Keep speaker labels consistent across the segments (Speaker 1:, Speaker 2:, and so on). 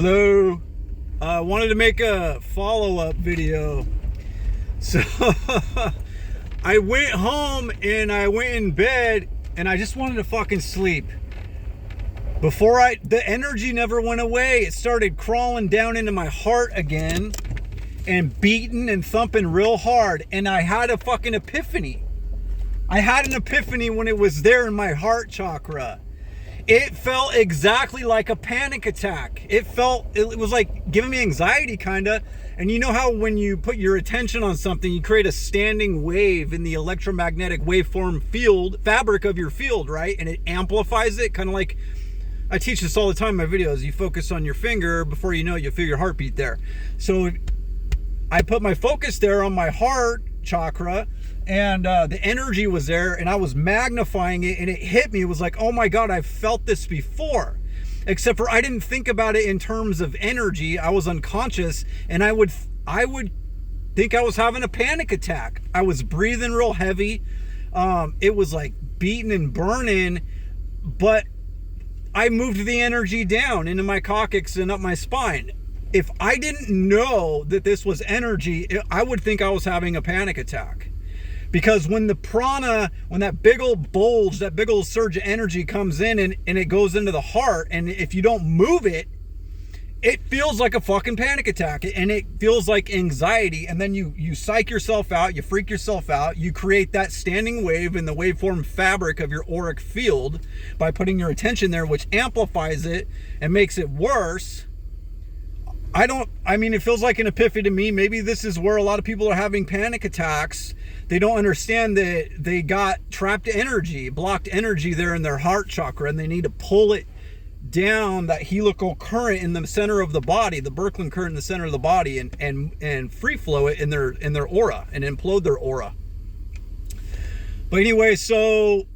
Speaker 1: Hello. I wanted to make a follow-up video. So I went home and I went in bed and I just wanted to fucking sleep. The energy never went away. It started crawling down into my heart again and beating and thumping real hard. And I had a fucking epiphany. I had an epiphany when it was there in my heart chakra. It felt exactly like a panic attack. It was like giving me anxiety kinda. And you know how when you put your attention on something, you create a standing wave in the electromagnetic waveform fabric of your field, right? And it amplifies it, kind of like, I teach this all the time in my videos. You focus on your finger, before you know it, you'll feel your heartbeat there. So I put my focus there on my heart chakra, and the energy was there, and I was magnifying it, and it hit me. It was like, oh my God, I've felt this before. Except for I didn't think about it in terms of energy. I was unconscious, and I would think I was having a panic attack. I was breathing real heavy. It was like beating and burning, but I moved the energy down into my coccyx and up my spine. If I didn't know that this was energy, I would think I was having a panic attack. Because when the prana, when that big old bulge, that big old surge of energy comes in and it goes into the heart, and if you don't move it, it feels like a fucking panic attack, and it feels like anxiety. And then you psych yourself out, you freak yourself out, you create that standing wave in the waveform fabric of your auric field by putting your attention there, which amplifies it and makes it worse. It feels like an epiphany to me. Maybe this is where a lot of people are having panic attacks. They don't understand that they got trapped energy, blocked energy there in their heart chakra, and they need to pull it down, that helical current in the center of the body, the Birkeland current in the center of the body, and free flow it in their aura and implode their aura. But anyway, so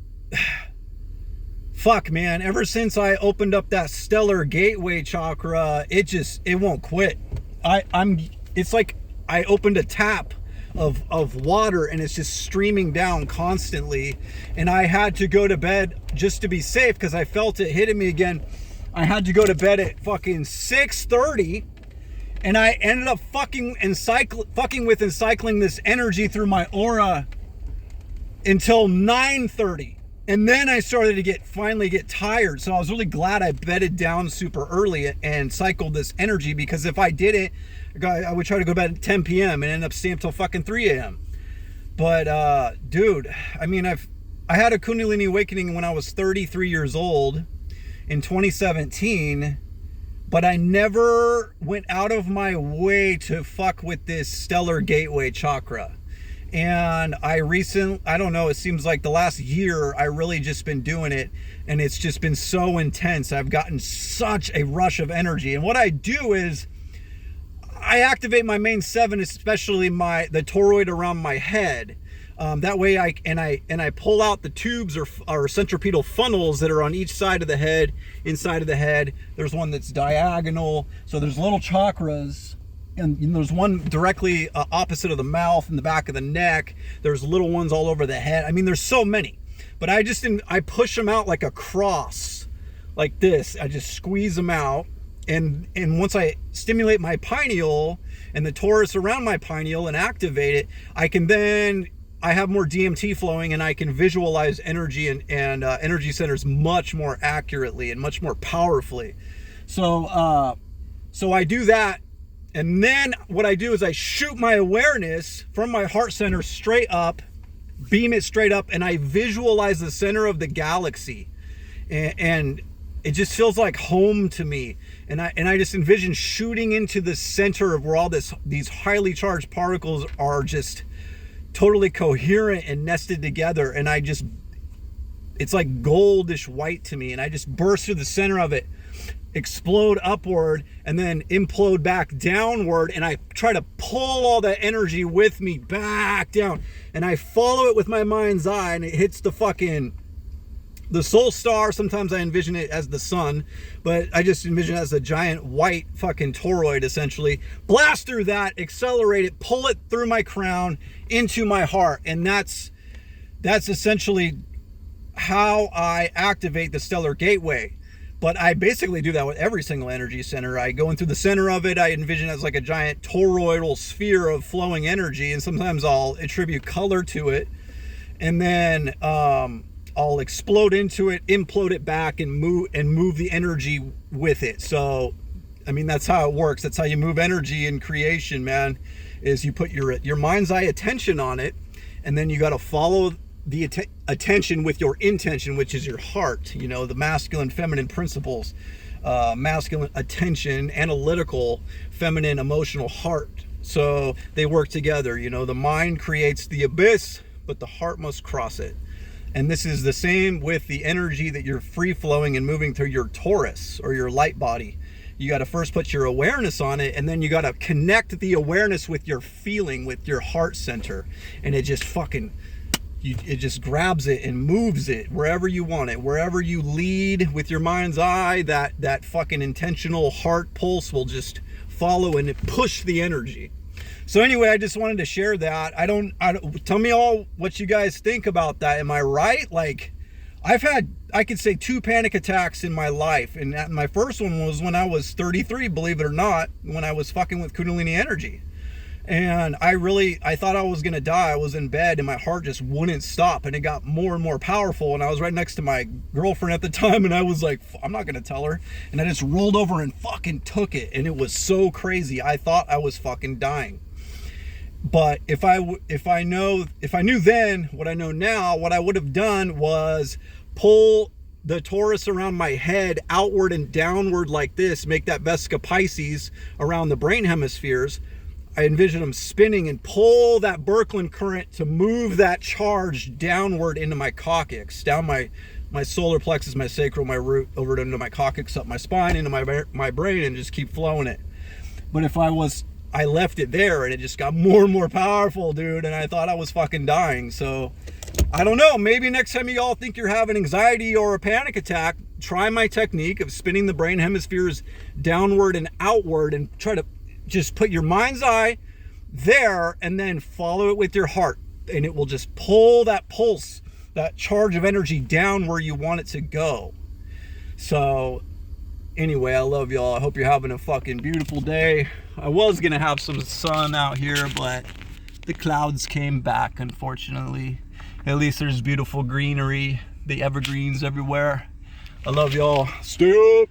Speaker 1: fuck, man, ever since I opened up that stellar gateway chakra, it won't quit. It's like I opened a tap of water, and it's just streaming down constantly. And I had to go to bed just to be safe, because I felt it hitting me again. I had to go to bed at fucking 6:30, and I ended up fucking with and cycling this energy through my aura until 9:30. And then I started to finally get tired. So I was really glad I bedded down super early and cycled this energy, because if I didn't, I would try to go to bed at 10 p.m. and end up staying till fucking 3 a.m. But dude, I had a Kundalini awakening when I was 33 years old in 2017, but I never went out of my way to fuck with this stellar gateway chakra. And I don't know, it seems like the last year I really just been doing it, and it's just been so intense. I've gotten such a rush of energy. And what I do is I activate my main 7, especially the toroid around my head. That way I pull out the tubes or centripetal funnels that are on each side of the head, inside of the head. There's one that's diagonal. So there's little chakras. And there's one directly opposite of the mouth and the back of the neck. There's little ones all over the head. There's so many. But I push them out like a cross, like this. I just squeeze them out. And once I stimulate my pineal and the torus around my pineal and activate it, I have more DMT flowing, and I can visualize energy and energy centers much more accurately and much more powerfully. So I do that. And then what I do is I shoot my awareness from my heart center straight up, beam it straight up, and I visualize the center of the galaxy. And it just feels like home to me. And I just envision shooting into the center of where all these highly charged particles are just totally coherent and nested together. And it's like goldish white to me. And I just burst through the center of it, explode upward, and then implode back downward, and I try to pull all that energy with me back down, and I follow it with my mind's eye, and it hits the soul star. Sometimes I envision it as the sun, but I just envision it as a giant white fucking toroid, essentially. Blast through that, accelerate it, pull it through my crown into my heart, and that's essentially how I activate the stellar gateway. But I basically do that with every single energy center. I go into the center of it. I envision it as like a giant toroidal sphere of flowing energy, and sometimes I'll attribute color to it, and then I'll explode into it, implode it back, and move the energy with it. So, I mean, that's how it works. That's how you move energy in creation, man. Is you put your mind's eye attention on it, and then you got to follow the attention with your intention, which is your heart. You know, the masculine, feminine principles. Masculine attention, analytical, feminine emotional heart. So they work together. You know, the mind creates the abyss, but the heart must cross it. And this is the same with the energy that you're free flowing and moving through your Taurus or your light body. You got to first put your awareness on it, and then you got to connect the awareness with your feeling, with your heart center. And it just it just grabs it and moves it wherever you want it. Wherever you lead with your mind's eye, that fucking intentional heart pulse will just follow and push the energy. So anyway, I just wanted to share that. I don't tell me all what you guys think about that. Am I right? Like, I've had, I could say, 2 panic attacks in my life. And my first one was when I was 33, believe it or not, when I was fucking with Kundalini energy. And I thought I was going to die. I was in bed and my heart just wouldn't stop. And it got more and more powerful. And I was right next to my girlfriend at the time. And I was like, I'm not going to tell her. And I just rolled over and fucking took it. And it was so crazy. I thought I was fucking dying. But if I knew then what I know now, what I would have done was pull the Taurus around my head outward and downward like this, make that Vesica Pisces around the brain hemispheres. I envision them spinning and pull that Birkeland current to move that charge downward into my coccyx, down my solar plexus, my sacral, my root, over into my coccyx, up my spine, into my brain, and just keep flowing it. But if I left it there and it just got more and more powerful, dude, and I thought I was fucking dying. So I don't know, maybe next time you all think you're having anxiety or a panic attack, try my technique of spinning the brain hemispheres downward and outward and try to just put your mind's eye there and then follow it with your heart, and it will just pull that pulse, that charge of energy down where you want it to go. So anyway, I love y'all. I hope you're having a fucking beautiful day. I was gonna have some sun out here, but the clouds came back, unfortunately. At least there's beautiful greenery, the evergreens everywhere. I love y'all. Stay up.